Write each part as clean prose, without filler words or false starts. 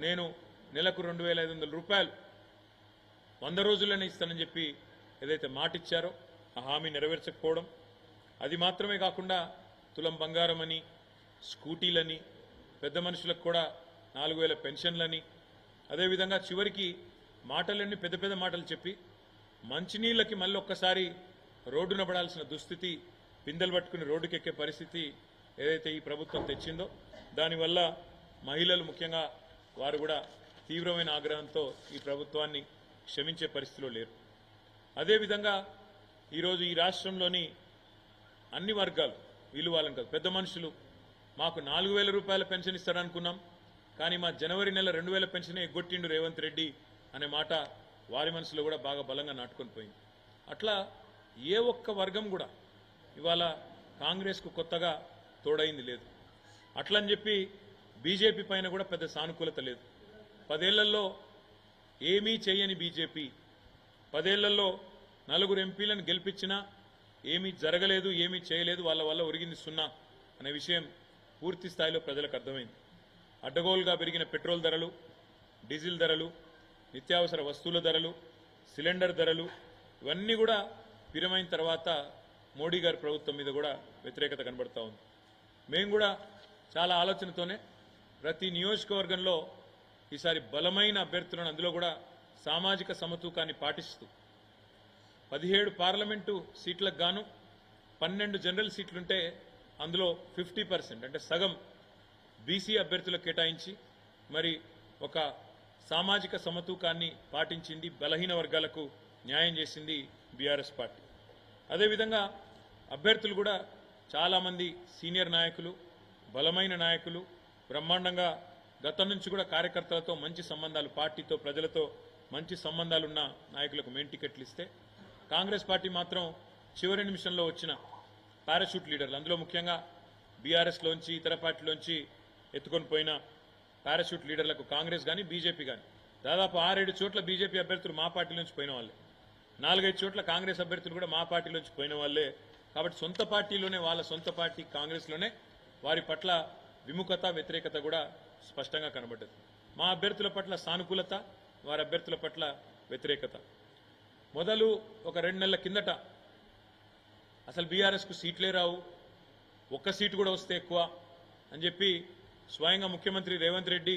నేను నెలకు 2500 రూపాయలు 100 రోజుల్లోనే ఇస్తానని చెప్పి ఏదైతే మాట ఇచ్చారో ఆ హామీ నెరవేర్చకపోవడం, అది మాత్రమే కాకుండా తులం బంగారం అని, స్కూటీలని, పెద్ద మనుషులకు కూడా 4000 పెన్షన్లని, అదేవిధంగా చివరికి మాటలన్నీ పెద్ద పెద్ద మాటలు చెప్పి మంచినీళ్ళకి మళ్ళీ ఒక్కసారి రోడ్డున పడాల్సిన దుస్థితి, బిందెలు పట్టుకుని రోడ్డుకెక్కే పరిస్థితి ఏదైతే ఈ ప్రభుత్వం తెచ్చిందో దానివల్ల మహిళలు ముఖ్యంగా వారు కూడా తీవ్రమైన ఆగ్రహంతో ఈ ప్రభుత్వాన్ని క్షమించే పరిస్థితిలో లేరు. అదేవిధంగా ఈరోజు ఈ రాష్ట్రంలోని అన్ని వర్గాలు, వీళ్ళు వాళ్ళని కాదు, పెద్ద మనుషులు మాకు 4000 రూపాయల పెన్షన్ ఇస్తారనుకున్నాం, కానీ మా జనవరి నెల 2000 పెన్షన్ ఎగ్గొట్టిండు రేవంత్ రెడ్డి అనే మాట వారి మనసులో కూడా బాగా బలంగా నాటుకొని పోయింది. అట్లా ఏ ఒక్క వర్గం కూడా ఇవాళ కాంగ్రెస్కు కొత్తగా తోడైంది లేదు. అట్లని చెప్పి బీజేపీ పైన కూడా పెద్ద సానుకూలత లేదు. 10 ఏళ్లలో ఏమీ చేయని బీజేపీ 10 ఏళ్లలో 4 ఎంపీలను గెలిపించినా ఏమీ జరగలేదు, ఏమీ చేయలేదు, వాళ్ళ వల్ల ఒరిగింది సున్నా అనే విషయం పూర్తి స్థాయిలో ప్రజలకు అర్థమైంది. అడ్డగోలుగా పెరిగిన పెట్రోల్ ధరలు, డీజిల్ ధరలు, నిత్యావసర వస్తువుల ధరలు, సిలిండర్ ధరలు ఇవన్నీ కూడా పిరమైన తర్వాత మోడీ గారి ప్రభుత్వం మీద కూడా వ్యతిరేకత కనబడతా ఉంది. మేము కూడా చాలా ఆలోచనతోనే ప్రతి నియోజకవర్గంలో ఈసారి బలమైన అభ్యర్థులను, అందులో కూడా సామాజిక సమతూకాన్ని పాటిస్తూ 17 పార్లమెంటు సీట్లకు గాను 12 జనరల్ సీట్లుంటే అందులో 50% అంటే సగం బీసీ అభ్యర్థులకు కేటాయించి మరి ఒక సామాజిక సమతూకాన్ని పాటించింది, బలహీన వర్గాలకు న్యాయం చేసింది బీఆర్ఎస్ పార్టీ. అదేవిధంగా అభ్యర్థులు కూడా చాలామంది సీనియర్ నాయకులు, బలమైన నాయకులు, బ్రహ్మాండంగా గతం నుంచి కూడా కార్యకర్తలతో మంచి సంబంధాలు, పార్టీతో ప్రజలతో మంచి సంబంధాలున్న నాయకులకు మెయిన్ టికెట్లు ఇస్తే కాంగ్రెస్ పార్టీ మాత్రం చివరి నిమిషంలో వచ్చిన పారాషూట్ లీడర్లు, అందులో ముఖ్యంగా బీఆర్ఎస్లోంచి ఇతర పార్టీలోంచి ఎత్తుకొని పోయిన పారాషూట్ లీడర్లకు కాంగ్రెస్ కానీ బీజేపీ కానీ దాదాపు 6-7 చోట్ల బీజేపీ అభ్యర్థులు మా పార్టీలోంచి పోయిన వాళ్ళే, 4-5 చోట్ల కాంగ్రెస్ అభ్యర్థులు కూడా మా పార్టీలోంచి పోయిన వాళ్ళే. కాబట్టి సొంత పార్టీలోనే, వాళ్ళ సొంత పార్టీ కాంగ్రెస్లోనే వారి పట్ల విముఖత, వ్యతిరేకత కూడా స్పష్టంగా కనబడ్డది. మా అభ్యర్థుల పట్ల సానుకూలత, వారి అభ్యర్థుల పట్ల వ్యతిరేకత. మొదలు ఒక 2 నెలల కిందట అసలు బీఆర్ఎస్కు సీట్లే రావు, ఒక్క సీటు కూడా వస్తే ఎక్కువ అని చెప్పి స్వయంగా ముఖ్యమంత్రి రేవంత్ రెడ్డి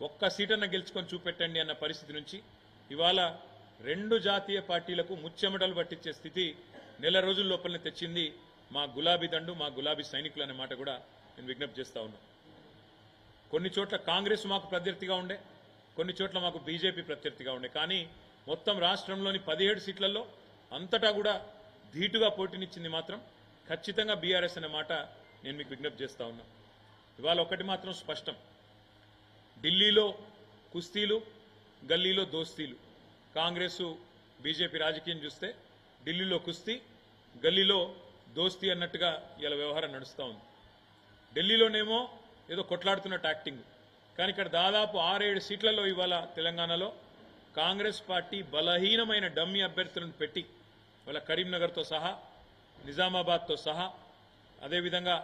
ఒక్క సీటన్నా గెలుచుకొని చూపెట్టండి అన్న పరిస్థితి నుంచి ఇవాళ 2 జాతీయ పార్టీలకు ముచ్చెమటలు పట్టించే స్థితి నెల రోజుల లోపలనే తెచ్చింది మా గులాబీ దండు, మా గులాబీ సైనికులు అనే మాట కూడా నేను విజ్ఞప్తి చేస్తా ఉన్నా. కొన్ని చోట్ల కాంగ్రెస్ మాకు ప్రత్యర్థిగా ఉండే, కొన్ని చోట్ల మాకు బీజేపీ ప్రత్యర్థిగా ఉండే, కానీ మొత్తం రాష్ట్రంలోని 17 సీట్లలో అంతటా కూడా ధీటుగా పోటీనిచ్చింది మాత్రం ఖచ్చితంగా బీఆర్ఎస్ అనే మాట నేను మీకు విజ్ఞప్తి చేస్తా ఉన్నా. ఇవాళ ఒకటి మాత్రం స్పష్టం, ఢిల్లీలో కుస్తీలు, గల్లీలో దోస్తీలు. కాంగ్రెస్ బీజేపీ రాజకీయం చూస్తే ఢిల్లీలో కుస్తీ, గల్లీలో దోస్తీ అన్నట్టుగా ఇలా వ్యవహారం నడుస్తూ ఉంది. ఢిల్లీలోనేమో ఏదో కొట్లాడుతున్నట్టు యాక్టింగ్, కానీ ఇక్కడ దాదాపు 6-7 సీట్లలో ఇవాళ తెలంగాణలో కాంగ్రెస్ పార్టీ బలహీనమైన డమ్మీ అభ్యర్థులను పెట్టి వాళ్ళ కరీంనగర్తో సహా, నిజామాబాద్తో సహా, అదేవిధంగా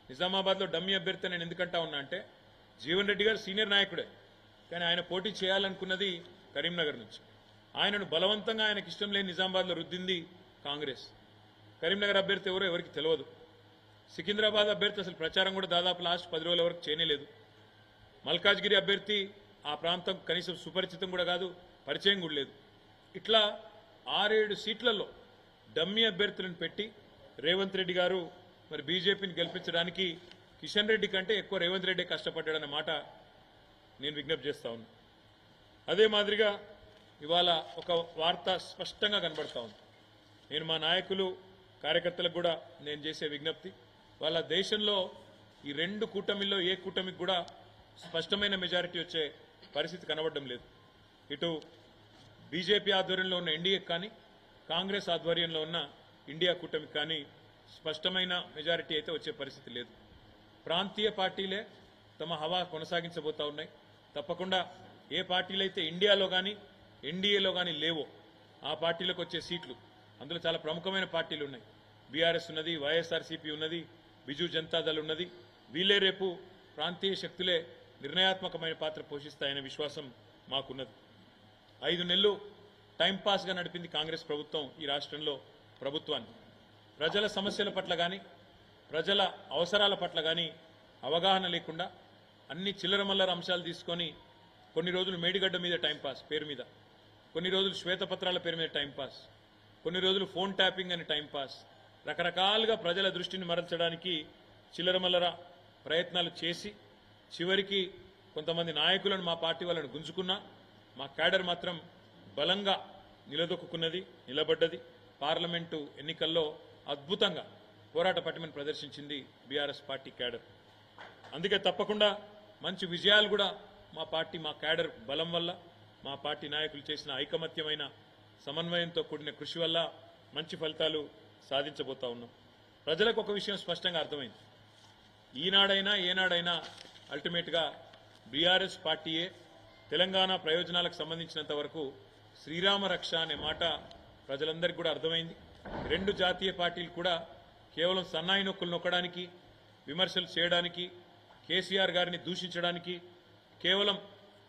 నిజామాబాద్లో డమ్మీ అభ్యర్థి నేను ఎందుకంటా ఉన్నా అంటే జీవన్ రెడ్డి గారు సీనియర్ నాయకుడే, కానీ ఆయన పోటీ చేయాలనుకున్నది కరీంనగర్ నుంచి. ఆయనను బలవంతంగా ఆయనకి ఇష్టం లేని నిజామాబాద్లో రుద్దింది కాంగ్రెస్. కరీంనగర్ అభ్యర్థి ఎవరో ఎవరికి తెలియదు. సికింద్రాబాద్ అభ్యర్థి అసలు ప్రచారం కూడా దాదాపు లాస్ట్ 10 రోజుల వరకు చేయలేదు. మల్కాజ్గిరి అభ్యర్థి ఆ ప్రాంతం కనీసం సుపరిచితం కూడా కాదు, పరిచయం కూడా లేదు. ఇట్లా 6-7 సీట్లలో డమ్మీ అభ్యర్థులను పెట్టి రేవంత్ రెడ్డి గారు మరి బీజేపీని గెలిపించడానికి కిషన్ రెడ్డి కంటే ఎక్కువ రేవంత్ రెడ్డి కష్టపడ్డాడన్న మాట నేను విజ్ఞప్తి చేస్తా ఉన్నా. అదే మాదిరిగా ఇవాళ ఒక వార్త స్పష్టంగా కనబడతా ఉంది. నేను మా నాయకులు, కార్యకర్తలకు కూడా నేను చేసే విజ్ఞప్తి, వాళ్ళ దేశంలో ఈ 2 కూటమిల్లో ఏ కూటమికి కూడా స్పష్టమైన మెజారిటీ వచ్చే పరిస్థితి కనబడడం లేదు. ఇటు బీజేపీ ఆధ్వర్యంలో ఉన్న ఎన్డీఏకి కానీ, కాంగ్రెస్ ఆధ్వర్యంలో ఉన్న ఇండియా కూటమికి కానీ స్పష్టమైన మెజారిటీ అయితే వచ్చే పరిస్థితి లేదు. ప్రాంతీయ పార్టీలే తమ హవా కొనసాగించబోతా ఉన్నాయి. తప్పకుండా ఏ పార్టీలు అయితే ఇండియాలో కానీ ఎన్డీఏలో కానీ లేవో ఆ పార్టీలకు వచ్చే సీట్లు, అందులో చాలా ప్రముఖమైన పార్టీలు ఉన్నాయి. బీఆర్ఎస్ ఉన్నది, వైఎస్ఆర్సీపీ ఉన్నది, బిజు జనతాదళ్ ఉన్నది. వీళ్ళే రేపు ప్రాంతీయ శక్తులే నిర్ణయాత్మకమైన పాత్ర పోషిస్తాయనే విశ్వాసం మాకున్నది. 5 నెలలు టైంపాస్గా నడిపింది కాంగ్రెస్ ప్రభుత్వం ఈ రాష్ట్రంలో ప్రభుత్వాన్ని. ప్రజల సమస్యల పట్ల కానీ ప్రజల అవసరాల పట్ల కానీ అవగాహన లేకుండా అన్ని చిల్లరమల్లర అంశాలు తీసుకొని కొన్ని రోజులు మేడిగడ్డ మీద టైంపాస్ పేరు మీద, కొన్ని రోజులు శ్వేతపత్రాల పేరు మీద టైంపాస్, కొన్ని రోజులు ఫోన్ ట్యాపింగ్ అని టైంపాస్, రకరకాలుగా ప్రజల దృష్టిని మరల్చడానికి చిల్లరమల్లర ప్రయత్నాలు చేసి చివరికి కొంతమంది నాయకులను మా పార్టీ వాళ్ళని గుంజుకున్నా మా క్యాడర్ మాత్రం బలంగా నిలదొక్కున్నది, నిలబడ్డది. పార్లమెంటు ఎన్నికల్లో అద్భుతంగా పోరాట పటిమను ప్రదర్శించింది బీఆర్ఎస్ పార్టీ క్యాడర్. అందుకే తప్పకుండా మంచి విజయాలు కూడా మా పార్టీ మా క్యాడర్ బలం వల్ల, మా పార్టీ నాయకులు చేసిన ఐకమత్యమైన సమన్వయంతో కూడిన కృషి వల్ల మంచి ఫలితాలు సాధించబోతా ఉన్నాం. ప్రజలకు ఒక విషయం స్పష్టంగా అర్థమైంది. ఈనాడైనా ఏనాడైనా అల్టిమేట్గా బీఆర్ఎస్ పార్టీయే తెలంగాణ ప్రయోజనాలకు సంబంధించినంత వరకు శ్రీరామ రక్ష అనే మాట ప్రజలందరికీ కూడా అర్థమైంది. 2 జాతీయ పార్టీలు కూడా కేవలం సన్నాయి నొక్కులు నొక్కడానికి, విమర్శలు చేయడానికి, కేసీఆర్ గారిని దూషించడానికి, కేవలం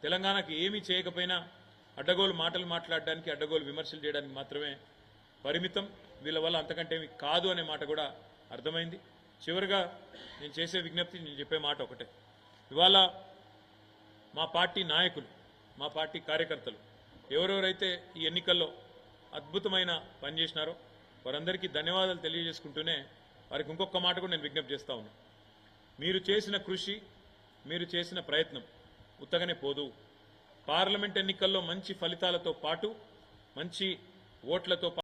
తెలంగాణకు ఏమీ చేయకపోయినా అడ్డగోలు మాటలు మాట్లాడడానికి, అడ్డగోలు విమర్శలు చేయడానికి మాత్రమే పరిమితం. వీళ్ళ వల్ల అంతకంటే ఏమి కాదు అనే మాట కూడా అర్థమైంది. చివరిగా నేను చేసే విజ్ఞప్తి, నేను చెప్పే మాట ఒకటే. ఇవాళ మా పార్టీ నాయకులు, మా పార్టీ కార్యకర్తలు ఎవరెవరైతే ఈ ఎన్నికల్లో అద్భుతమైన పని చేసినారో వారందరికీ ధన్యవాదాలు తెలియజేసుకుంటూనే వారికి ఇంకొక మాట కూడా నేను విజ్ఞప్తి చేస్తా ఉన్నాను. మీరు చేసిన కృషి, మీరు చేసిన ప్రయత్నం ఉత్తగానే పోదు. పార్లమెంట్ ఎన్నికల్లో మంచి ఫలితాలతో పాటు, మంచి ఓట్లతో